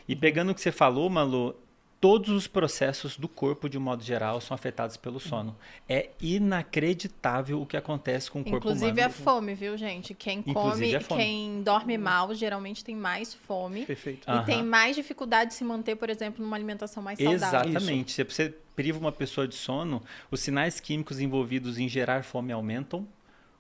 E pegando o que você falou, Malu, todos os processos do corpo, de um modo geral, são afetados pelo sono. É inacreditável o que acontece com o corpo humano. Inclusive a fome, viu, gente? Quem come, quem dorme mal, geralmente tem mais fome. Perfeito. E tem mais dificuldade de se manter, por exemplo, numa alimentação mais saudável. Exatamente. Se você priva uma pessoa de sono, os sinais químicos envolvidos em gerar fome aumentam,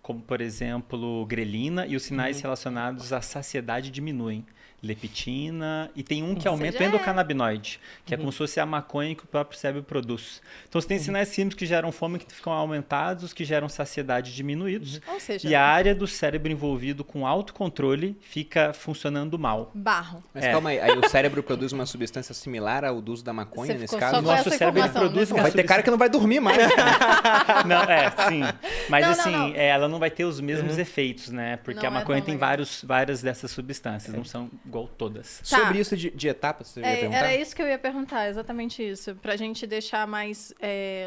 como, por exemplo, grelina, e os sinais relacionados à saciedade diminuem. Leptina, e tem um que aumenta o endocannabinoide, que é como se fosse a maconha que o próprio cérebro produz. Então, você tem sinais químicos que geram fome que ficam aumentados, os que geram saciedade diminuídos, Ou seja, e a área do cérebro envolvido com autocontrole fica funcionando mal. barro. Mas calma aí o cérebro produz uma substância similar ao do uso da maconha, Você nesse ficou caso? só com Nosso essa cérebro ele informação, produz não uma Vai ter cara que não vai dormir mais. Não, sim. Mas Não, assim, não. ela não vai ter os mesmos efeitos, né? Porque Não a maconha é tão tem legal. várias dessas substâncias, não são igual todas. Tá. Sobre isso de etapas, você ia perguntar? Era isso que eu ia perguntar, exatamente isso. Pra gente deixar mais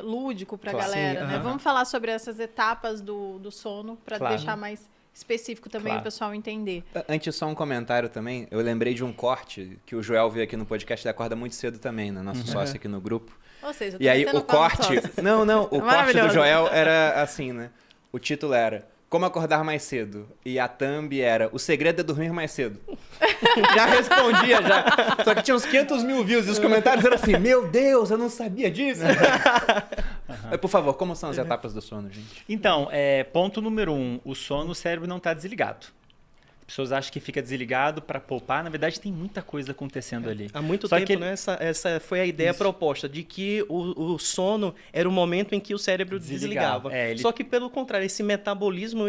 lúdico pra Claro. galera, Sim, né? Vamos falar sobre essas etapas do sono pra Claro. deixar mais específico também Claro. o pessoal entender. Antes, só um comentário também. Eu lembrei de um corte que o Joel viu aqui no podcast, ele acorda muito cedo também, né? Nosso sócio aqui no grupo. Ou seja, E aí metendo o pau no corte... sócio. Não, o corte do Maravilhoso. Joel era assim, né? O título era Como Acordar Mais Cedo. E a thumb era O Segredo é Dormir Mais Cedo. Já respondia, já. Só que tinha uns 500 mil views e os comentários eram assim, meu Deus, eu não sabia disso. Mas, por favor, como são as etapas do sono, gente? Então, ponto número 1, o sono, o cérebro não está desligado. As pessoas acham que fica desligado para poupar, na verdade tem muita coisa acontecendo ali. Há muito Só tempo, que né? Essa foi a ideia proposta, de que o sono era o momento em que o cérebro Desligava. desligava. Só que, pelo contrário, esse metabolismo,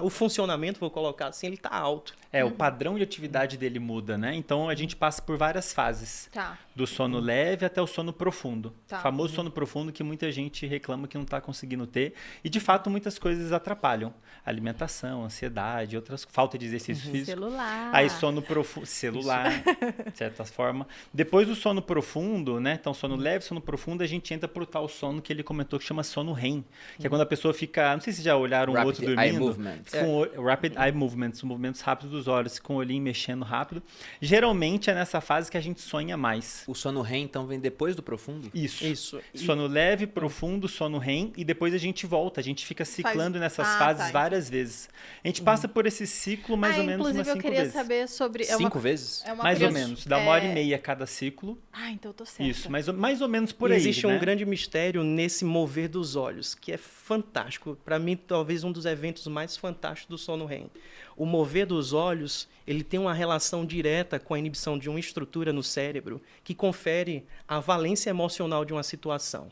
o funcionamento, vou colocar assim, ele tá alto. o padrão de atividade dele muda, né? Então a gente passa por várias fases. Tá. Do sono leve até o sono profundo. Tá. O famoso sono profundo que muita gente reclama que não está conseguindo ter. E, de fato, muitas coisas atrapalham. Alimentação, ansiedade, outras... Falta de exercício físico. Celular. Aí sono profundo... Celular, de certa forma. Depois do sono profundo, né? Então, sono leve, sono profundo, a gente entra pro tal sono que ele comentou que chama sono REM. Que é quando a pessoa fica... Não sei se já olharam um outro Rapid dormindo. Eye Movements. Com Rapid Eye Movements, movimentos rápidos dos olhos, com o olhinho mexendo rápido. Geralmente é nessa fase que a gente sonha mais. O sono REM, então, vem depois do profundo? Isso. Sono leve, profundo, sono REM, e depois a gente volta. A gente fica ciclando nessas fases várias vezes. A gente passa por esse ciclo mais ou menos umas 5 vezes. Inclusive, eu queria saber sobre... 5 vezes? Mais ou menos. Dá 1h30 cada ciclo. então eu tô certa. Isso, mais ou menos por E aí. existe né? um grande mistério nesse mover dos olhos, que é fantástico. Para mim, talvez um dos eventos mais fantásticos do sono REM. O mover dos olhos, ele tem uma relação direta com a inibição de uma estrutura no cérebro que confere a valência emocional de uma situação.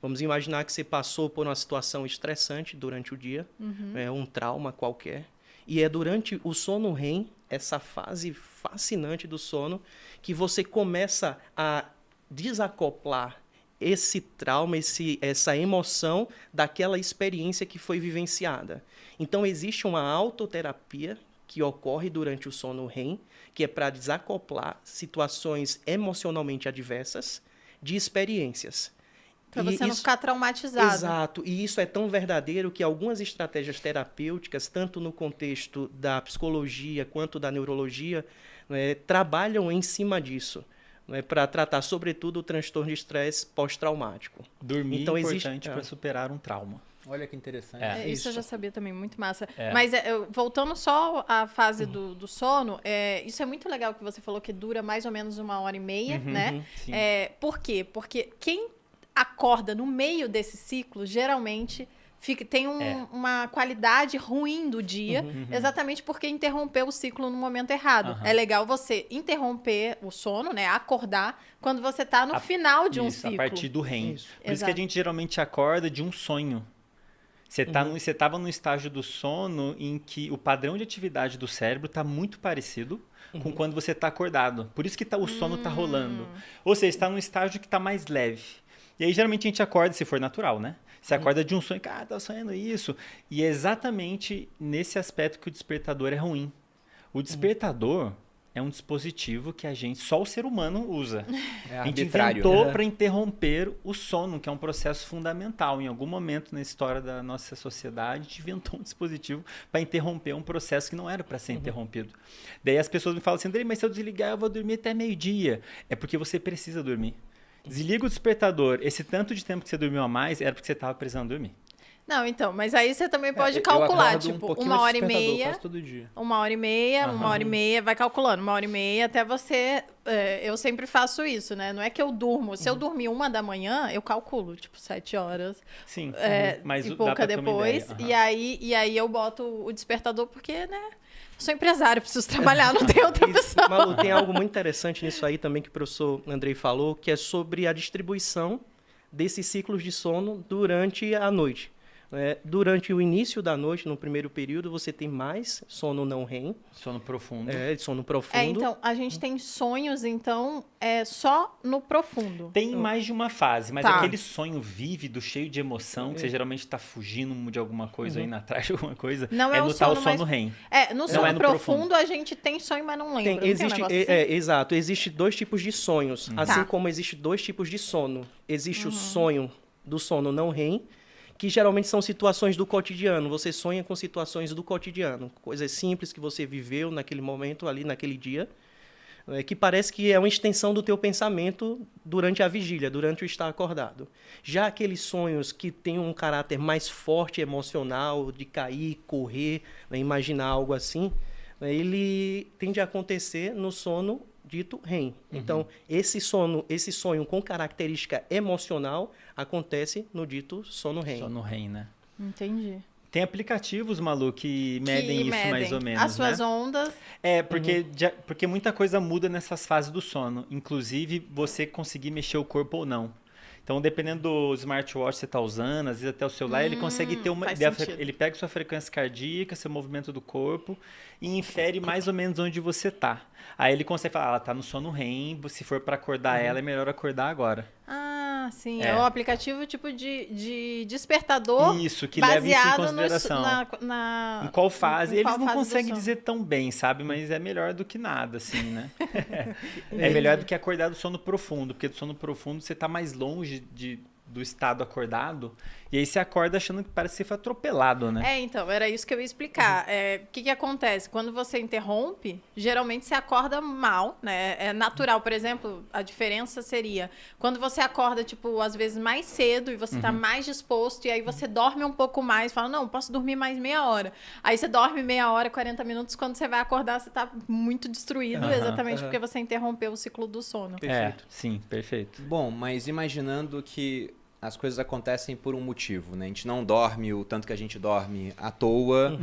Vamos imaginar que você passou por uma situação estressante durante o dia, um trauma qualquer, e é durante o sono REM, essa fase fascinante do sono, que você começa a desacoplar esse trauma, essa emoção daquela experiência que foi vivenciada. Então, existe uma autoterapia que ocorre durante o sono REM, que é para desacoplar situações emocionalmente adversas de experiências. Pra você não ficar traumatizado. Exato. E isso é tão verdadeiro que algumas estratégias terapêuticas, tanto no contexto da psicologia quanto da neurologia, né, trabalham em cima disso, né, para tratar, sobretudo, o transtorno de estresse pós-traumático. Dormir Então, é importante para superar um trauma. Olha que interessante. Isso eu já sabia também, muito massa. É. Mas voltando só à fase do sono, isso é muito legal que você falou que dura mais ou menos 1h30, né? Sim. Por quê? Porque quem acorda no meio desse ciclo, geralmente tem uma qualidade ruim do dia, exatamente porque interrompeu o ciclo no momento errado. É legal você interromper o sono, né? Acordar quando você tá no final de um ciclo. A partir do REM. Isso. Por isso que a gente geralmente acorda de um sonho. Você estava num estágio do sono em que o padrão de atividade do cérebro está muito parecido com quando você está acordado. Por isso que o sono está rolando. Ou seja, está num estágio que está mais leve. E aí, geralmente, a gente acorda, se for natural, né? Você acorda de um sonho, cara, tá sonhando isso. E é exatamente nesse aspecto que o despertador é ruim. O despertador, é um dispositivo que só o ser humano usa. É A gente arbitrário. inventou para interromper o sono, que é um processo fundamental. Em algum momento na história da nossa sociedade, a gente inventou um dispositivo para interromper um processo que não era para ser interrompido. Daí as pessoas me falam assim, Andrei, mas se eu desligar eu vou dormir até meio-dia. É porque você precisa dormir. Desliga o despertador. Esse tanto de tempo que você dormiu a mais era porque você estava precisando dormir. Não, então, mas aí você também pode Eu calcular, acordo um tipo, pouquinho uma antes hora e do despertador, meia, quase todo dia. uma hora e meia, vai calculando, 1h30 até você... eu sempre faço isso, né? Não é que eu durmo. Se eu dormir 1h, eu calculo, tipo, 7 horas. Sim, Mas mas e dá pouca pra ter uma depois. ideia. E aí eu boto o despertador porque, né? Sou empresário, preciso trabalhar, não tem outra opção. Malu, tem algo muito interessante nisso aí também que o professor Andrei falou, que é sobre a distribuição desses ciclos de sono durante a noite. Durante o início da noite, no primeiro período, você tem mais sono não REM. Sono profundo. Sono profundo. Então, a gente tem sonhos, então, só no profundo. Tem mais de uma fase, mas Tá. aquele sonho vívido, cheio de emoção, que você geralmente está fugindo de alguma coisa ou indo atrás de alguma coisa, Não é o no tal sono sono mais- REM. No sono é no profundo, profundo. a gente tem sonho, mas não lembra. Não tem um negócio assim? Exato. Existem 2 tipos de sonhos. Assim Tá. como existem 2 tipos de sono. Existe o sonho do sono não REM, que geralmente são situações do cotidiano. Você sonha com situações do cotidiano. Coisas simples que você viveu naquele momento, ali naquele dia, que parece que é uma extensão do teu pensamento durante a vigília, durante o estar acordado. Já aqueles sonhos que têm um caráter mais forte, emocional, de cair, correr, imaginar algo assim, ele tende a acontecer no sono dito REM. Então, esse sonho com característica emocional acontece no dito sono REM. Sono REM, né? Entendi. Tem aplicativos, Malu, que medem isso mais ou menos, as suas né? ondas. Porque muita coisa muda nessas fases do sono. Inclusive, você conseguir mexer o corpo ou não. Então, dependendo do smartwatch que você está usando, às vezes até o celular, ele consegue ter uma faz ideia. sentido. Ele pega sua frequência cardíaca, seu movimento do corpo e infere mais ou menos onde você está. Aí ele consegue falar, ela está no sono REM, se for para acordar ela, é melhor acordar agora. Ah, sim. É. É um aplicativo tipo de despertador. Isso, que leva isso em baseado consideração. na Em qual fase? em Eles qual não fase do conseguem sono. dizer tão bem, sabe? Mas é melhor do que nada, assim, né? É melhor do que acordar do sono profundo, porque do sono profundo você tá mais longe do estado acordado, e aí você acorda achando que parece que você foi atropelado, né? Então, era isso que eu ia explicar. O que acontece? Quando você interrompe, geralmente você acorda mal, né? É natural, por exemplo, a diferença seria quando você acorda, tipo, às vezes mais cedo e você tá mais disposto, e aí você dorme um pouco mais, fala, não, posso dormir mais meia hora. Aí você dorme meia hora, 40 minutos, quando você vai acordar, você tá muito destruído, exatamente porque você interrompeu o ciclo do sono. Perfeito. Sim, perfeito. Bom, mas imaginando que as coisas acontecem por um motivo, né? A gente não dorme o tanto que a gente dorme à toa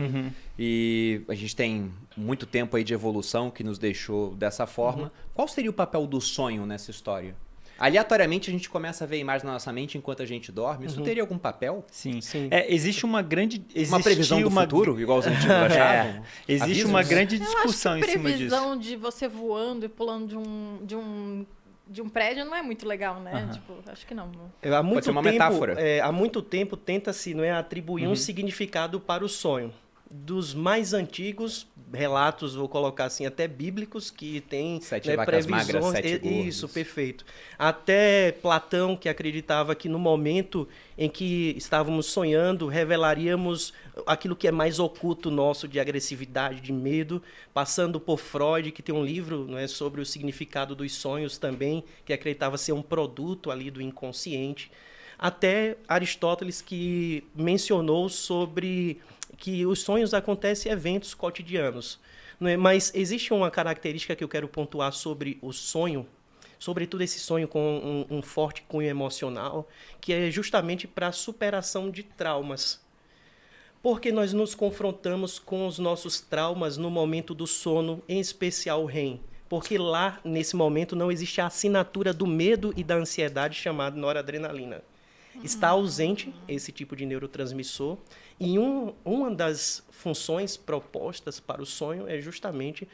e a gente tem muito tempo aí de evolução que nos deixou dessa forma. Qual seria o papel do sonho nessa história? Aleatoriamente a gente começa a ver imagens na nossa mente enquanto a gente dorme. Isso teria algum papel? Sim. Sim. Existe uma grande... Uma previsão do futuro, igual os antigos achavam? Existe Avisos? uma grande Eu acho discussão que em cima disso. previsão de você voando e pulando de um prédio não é muito legal, né? Tipo, acho que não. Há muito Pode ser uma tempo, metáfora. há muito tempo tenta-se atribuir um significado para o sonho. Dos mais antigos relatos, vou colocar assim, até bíblicos, que tem 7 vacas magras, 7 gordos. Isso, perfeito. Até Platão, que acreditava que no momento em que estávamos sonhando, revelaríamos aquilo que é mais oculto nosso, de agressividade, de medo, passando por Freud, que tem um livro sobre o significado dos sonhos também, que acreditava ser um produto ali do inconsciente. Até Aristóteles, que mencionou sobre que os sonhos acontecem em eventos cotidianos. Mas existe uma característica que eu quero pontuar sobre o sonho, sobretudo esse sonho com um forte cunho emocional, que é justamente para a superação de traumas. Porque nós nos confrontamos com os nossos traumas no momento do sono, em especial o REM. Porque lá, nesse momento, não existe a assinatura do medo e da ansiedade chamada noradrenalina. Está ausente esse tipo de neurotransmissor e uma das funções propostas para o sonho é justamente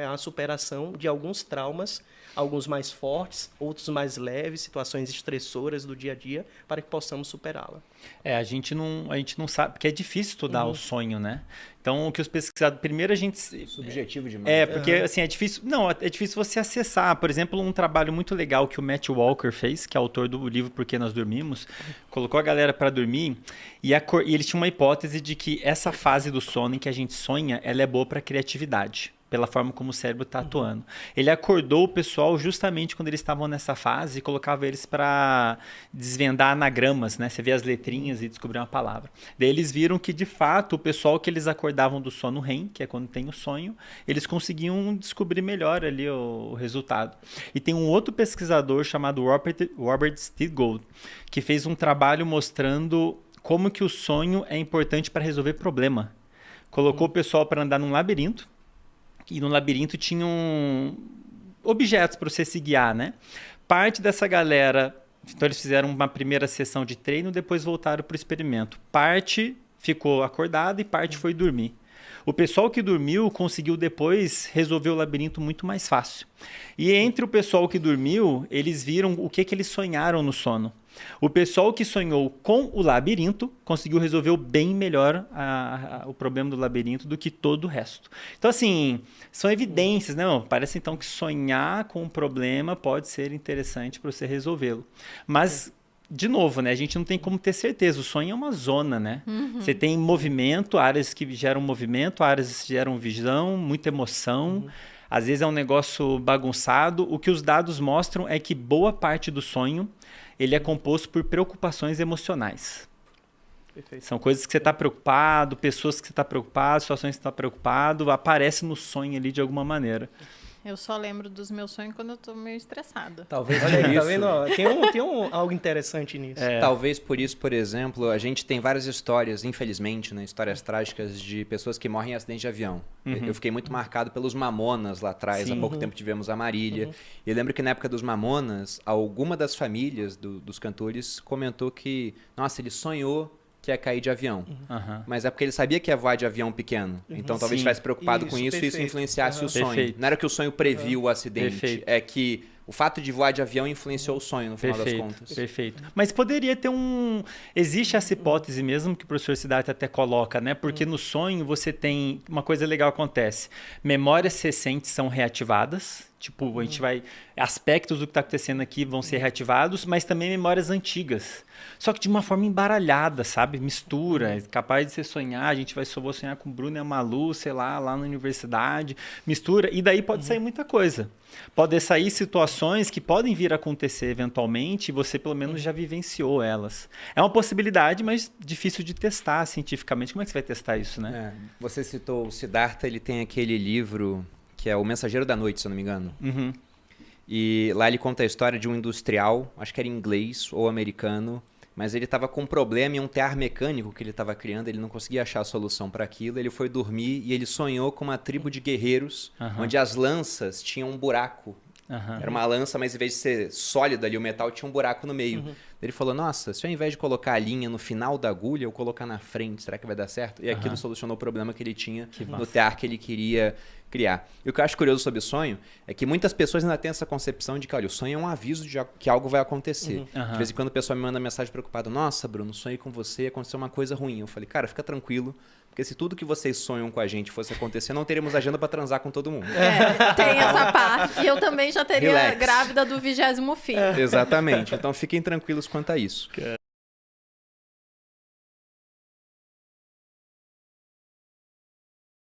a superação de alguns traumas, alguns mais fortes, outros mais leves, situações estressoras do dia a dia, para que possamos superá-la. A gente não sabe, porque é difícil estudar o sonho, né? Então, o que os pesquisadores... Primeiro a gente... Subjetivo demais. Porque assim, é difícil... Não, é difícil você acessar. Por exemplo, um trabalho muito legal que o Matt Walker fez, que é autor do livro Por que Nós Dormimos, colocou a galera para dormir e ele tinha uma hipótese de que essa fase do sono em que a gente sonha, ela é boa para criatividade, pela forma como o cérebro está atuando. Ele acordou o pessoal justamente quando eles estavam nessa fase e colocava eles para desvendar anagramas, né? Você vê as letrinhas e descobrir uma palavra. Daí eles viram que, de fato, o pessoal que eles acordavam do sono REM, que é quando tem o sonho, eles conseguiam descobrir melhor ali o resultado. E tem um outro pesquisador chamado Robert Stiggold, que fez um trabalho mostrando como que o sonho é importante para resolver problema. Colocou o pessoal para andar num labirinto, e no labirinto tinham objetos para você se guiar, né? Parte dessa galera, então eles fizeram uma primeira sessão de treino, depois voltaram para o experimento. Parte ficou acordada e parte foi dormir. O pessoal que dormiu conseguiu depois resolver o labirinto muito mais fácil. E entre o pessoal que dormiu, eles viram o que eles sonharam no sono. O pessoal que sonhou com o labirinto conseguiu resolver bem melhor o problema do labirinto do que todo o resto. Então, assim, são evidências, né? Parece então que sonhar com um problema pode ser interessante para você resolvê-lo. Mas, de novo, né? A gente não tem como ter certeza. O sonho é uma zona, né? Você tem movimento, áreas que geram movimento, áreas que geram visão, muita emoção. Às vezes é um negócio bagunçado. O que os dados mostram é que boa parte do sonho ele é composto por preocupações emocionais. Perfeito. São coisas que você está preocupado, pessoas que você está preocupado, situações que você está preocupado, aparece no sonho ali de alguma maneira. Eu só lembro dos meus sonhos quando eu tô meio estressada. Talvez Olha por aí, isso. tá vendo? Ó, tem algo interessante nisso. Talvez por isso, por exemplo, a gente tem várias histórias, infelizmente, né, histórias trágicas de pessoas que morrem em acidente de avião. Eu fiquei muito marcado pelos Mamonas lá atrás. Há pouco tempo tivemos a Marília. E eu lembro que na época dos Mamonas, alguma das famílias dos cantores comentou que, nossa, ele sonhou que ia cair de avião. Mas é porque ele sabia que ia voar de avião pequeno. Então talvez estivesse preocupado com isso e isso influenciasse o sonho. Perfeito. Não era que o sonho previu o acidente. Perfeito. É que o fato de voar de avião influenciou o sonho, no final das contas. Perfeito. Mas poderia ter existe essa hipótese mesmo que o professor Siddhartha até coloca, né? Porque no sonho você tem... Uma coisa legal acontece. Memórias recentes são reativadas. Tipo, a gente vai... Aspectos do que está acontecendo aqui vão ser reativados, mas também memórias antigas. Só que de uma forma embaralhada, sabe? Mistura. Capaz de você sonhar, a gente vou sonhar com o Bruno e a Malu, sei lá na universidade. Mistura. E daí pode sair muita coisa. Pode sair situações que podem vir a acontecer eventualmente e você pelo menos já vivenciou elas. É uma possibilidade, mas difícil de testar cientificamente. Como é que você vai testar isso, né? Você citou o Siddhartha, ele tem aquele livro que é O Mensageiro da Noite, se eu não me engano. E lá ele conta a história de um industrial, acho que era inglês ou americano, mas ele estava com um problema em um tear mecânico que ele estava criando, ele não conseguia achar a solução para aquilo, ele foi dormir e ele sonhou com uma tribo de guerreiros, onde as lanças tinham um buraco. Era uma lança, mas em vez de ser sólida ali, o metal tinha um buraco no meio. Ele falou, nossa, se ao invés de colocar a linha no final da agulha, eu colocar na frente, será que vai dar certo? E aquilo solucionou o problema que ele tinha no tear que ele queria criar. E o que eu acho curioso sobre o sonho é que muitas pessoas ainda têm essa concepção de que, olha, o sonho é um aviso de que algo vai acontecer. De vez em quando a pessoa me manda mensagem preocupada, nossa, Bruno, sonhei com você, aconteceu uma coisa ruim. Eu falei, cara, fica tranquilo, porque se tudo que vocês sonham com a gente fosse acontecer, não teríamos agenda para transar com todo mundo. Tem essa parte. E eu também já teria Relax. grávida do 20º filho. Exatamente. Então fiquem tranquilos quanto a isso.